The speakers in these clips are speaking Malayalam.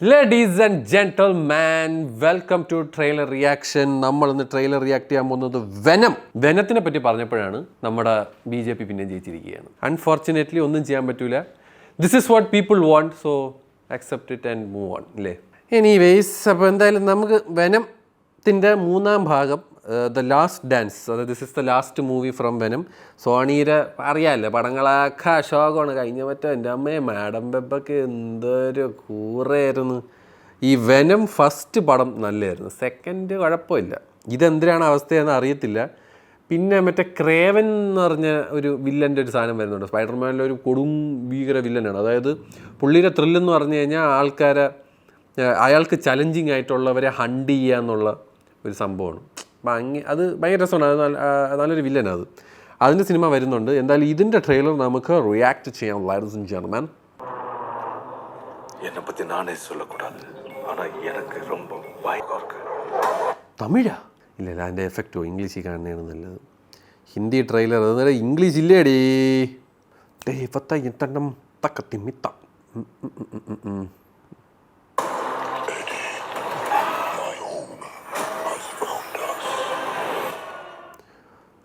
Ladies and gentlemen, welcome to trailer reaction. നമ്മൾ ഇന്ന് ട്രെയിലർ റിയാക്ട് ചെയ്യാൻ പോകുന്നത് വെനത്തിനെ പറ്റി പറഞ്ഞപ്പോഴാണ് നമ്മുടെ BJP പിന്നെ ജയിച്ചിരിക്കുകയാണ്. അൺഫോർച്ചുനേറ്റ്ലി ഒന്നും ചെയ്യാൻ പറ്റൂല. This is what people want, so accept it and move on അല്ലേ. എനിവേയ്സ്, അപ്പോൾ എന്തായാലും നമുക്ക് വെനത്തിൻ്റെ മൂന്നാം ഭാഗം ദ ലാസ്റ്റ് ഡാൻസ്, അതായത് this is the last movie from Venom. സോണിയുടെ അറിയാമല്ലോ പടങ്ങളൊക്കെ അശോകമാണ്. കഴിഞ്ഞ മറ്റോ എൻ്റെ അമ്മയെ മാഡം വെബൊക്കെ എന്തൊരു കൂറായിരുന്നു. ഈ വെനം ഫസ്റ്റ് പടം നല്ലതായിരുന്നു, സെക്കൻഡ് കുഴപ്പമില്ല. ഇതെന്തിനാണ് അവസ്ഥയെന്ന് അറിയത്തില്ല. പിന്നെ മറ്റേ ക്രേവൻ എന്ന് പറഞ്ഞ ഒരു വില്ലൻ്റെ ഒരു സാധനം വരുന്നുണ്ട്. സ്പൈഡർമാനിലെ ഒരു കൊടും ഭീകര വില്ലനാണ്. അതായത് പുള്ളിയുടെ ത്രില്ലെന്ന് പറഞ്ഞു കഴിഞ്ഞാൽ അയാൾക്ക് ചലഞ്ചിങ് ആയിട്ടുള്ളവരെ ഹണ്ട് ചെയ്യുക എന്നുള്ള ഒരു സംഭവമാണ്. അത് ഭയങ്കര രസമാണ്. നല്ലൊരു വില്ലനാണ് അത്. അതിൻ്റെ സിനിമ വരുന്നുണ്ട്. എന്തായാലും ഇതിൻ്റെ ട്രെയിലർ നമുക്ക് റിയാക്ട് ചെയ്യാം. ലേഡീസ് ആൻഡ് ജെന്റിൽമെൻ, என்னை பற்றி நானே சொல்லக்கூடாது, ஆனால் எனக்கு ரொம்ப பயமாக இருக்கு. തമിഴാ? ഇല്ല, അതിൻ്റെ എഫക്റ്റോ ഇംഗ്ലീഷിൽ കാണുന്നതാണ് നല്ലത്. ഹിന്ദി ട്രെയിലർ അത് ഇംഗ്ലീഷ് ഇല്ലേടേ. ദൈവത്തം തക്കത്തിമിത്ത.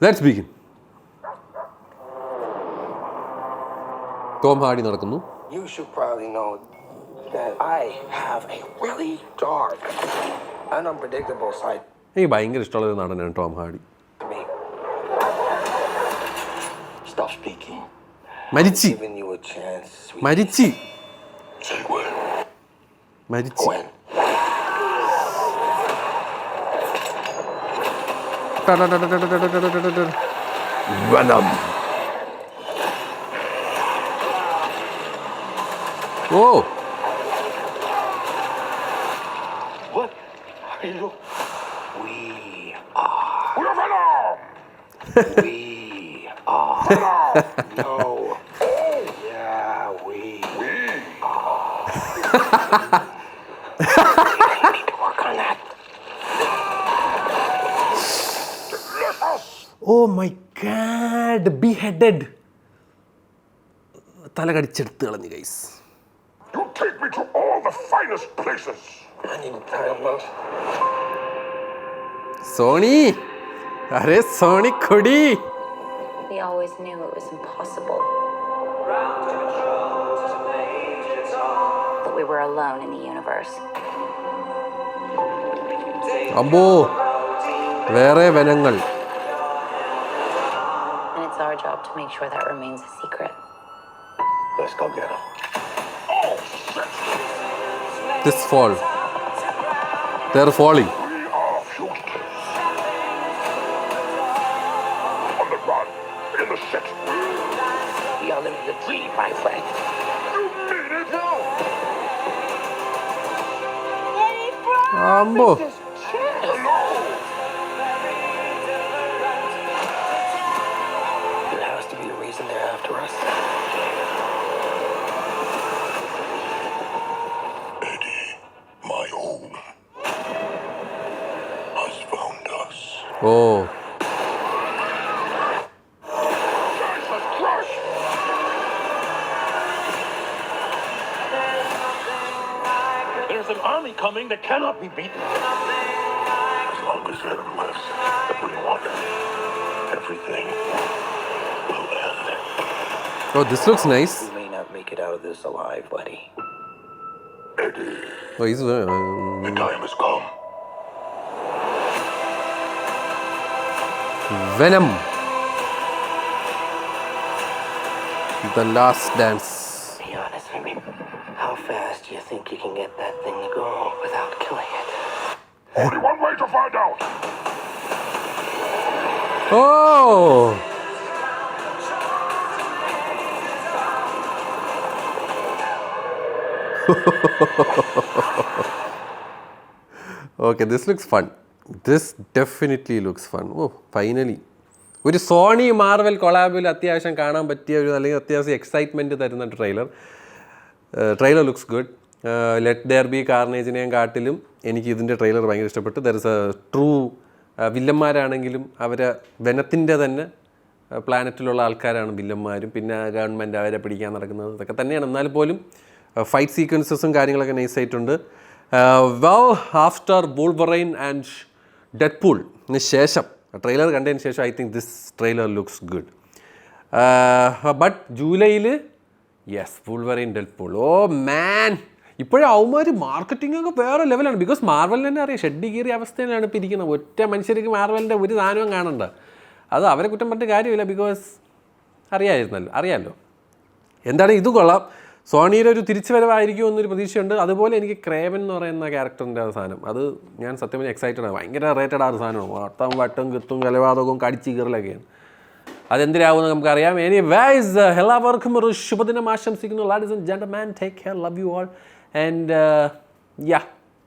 Let's begin. ടോം ഹാർഡി നടക്കുന്നു. You should probably know that I have a really dark and unpredictable side എനിക്ക് ഭയങ്കര ഇഷ്ടമുള്ള ഒരു നടനാണ് Tom Hardy. to me. Stop speaking. മരിച്ചി Giving you a chance, sweet. മരിച്ചി Say when. മരിച്ചി When? Venom. Oh, What are you? We are. We're Venom! We are. No. Yeah, we are. I need to work on that. Oh my god, beheaded. തല കടിച്ചെടുത്ത് കളഞ്ഞു guys. You take me to all the finest places. I need to tie him up. Sonny, അരെ സോണി കൊടി. We always knew it was impossible. That we were alone in the universe. അമ്പോ, വേറെ വനങ്ങൾ. And it's our job to make sure that remains a secret. Let's go get him. Oh, shit! This fall, they're falling. We are fugitives. On the run, in the shit. We are living the dream, my friend. You mean it? No! അമ്പോ, There has to be a reason they're after us. Eddie, my own, has found us. Oh, Jesus Christ! There's an army coming that cannot be beaten. As long as Venom lives, everyone, everything will end. oh, this looks nice. We may not make it out of this alive, buddy. Eddie, Oh, he's the time has come. Venom, the last dance. Be honest with me. How fast do you think you can get that thing to go without killing it? Only one way to find out. Oh, okay, this looks fun. This definitely looks fun. Oh, finally. ഒരു സോണി മാർവൽ കൊളാബിൽ അത്യാവശ്യം കാണാൻ പറ്റിയ ഒരു, അല്ലെങ്കിൽ അത്യാവശ്യം എക്സൈറ്റ്മെൻറ്റ് തരുന്ന trailer looks good. Let there be കാർണേജിനെയും കാട്ടിലും എനിക്ക് ഇതിൻ്റെ ട്രെയിലർ ഭയങ്കര ഇഷ്ടപ്പെട്ടു. ദർ ഇസ് എ ട്രൂ വില്ലന്മാരാണെങ്കിലും അവരെ വെനത്തിൻ്റെ തന്നെ പ്ലാനറ്റിലുള്ള ആൾക്കാരാണ് വില്ലന്മാരും. പിന്നെ ഗവൺമെൻറ് അവരെ പിടിക്കാൻ നടക്കുന്നത് ഇതൊക്കെ തന്നെയാണ്. എന്നാൽ പോലും ഫൈറ്റ് സീക്വൻസസും കാര്യങ്ങളൊക്കെ നൈസായിട്ടുണ്ട്. വെൽ ആഫ്റ്റർ വൂൾവറൈൻ ആൻഡ് ഡെഡ്പൂളിന് ശേഷം ട്രെയിലർ കണ്ടതിന് ശേഷം I think this trailer looks good. But ജൂലൈയിൽ യെസ് വൂൾവറൈൻ ഡെഡ്പൂൾ ഓ മാൻ ഇപ്പോഴും അവന്മാർ മാർക്കറ്റിംഗ് ഒക്കെ വേറെ ലെവലാണ്. ബിക്കോസ് മാർവലിന് തന്നെ അറിയാം ഷെഡ് കീറിയ അവസ്ഥയിലാണ് ഇപ്പോൾ ഇരിക്കുന്നത്. ഒറ്റ മനുഷ്യർക്ക് മാർവലിൻ്റെ ഒരു സാധനവും കാണണ്ട. അത് അവരെ കുറ്റം പറഞ്ഞിട്ട് കാര്യമില്ല, ബിക്കോസ് അറിയാമല്ലോ. എന്താണ് ഇത് കൊള്ളാം. സോണിയുടെ ഒരു തിരിച്ചുവരവായിരിക്കും എന്നൊരു പ്രതീക്ഷയുണ്ട്. അതുപോലെ എനിക്ക് ക്രേവൻ എന്ന് പറയുന്ന ക്യാരക്ടറിൻ്റെ സാധനം അത് ഞാൻ സത്യം പറഞ്ഞാൽ എക്സൈറ്റഡ് ആണ്. ഭയങ്കര റേറ്റഡ് ആ ഒരു സാധനമാണ്. വട്ടം കുത്തും കൊലപാതകവും കടിച്ച് കീറലൊക്കെയാണ്. അതെന്തിനാവുമെന്ന് നമുക്കറിയാം. എനിവേസ് എല്ലാവർക്കും ഒരു ശുഭദിനം ആശംസിക്കുന്നു. Ladies and gentleman, take care, love you all and yeah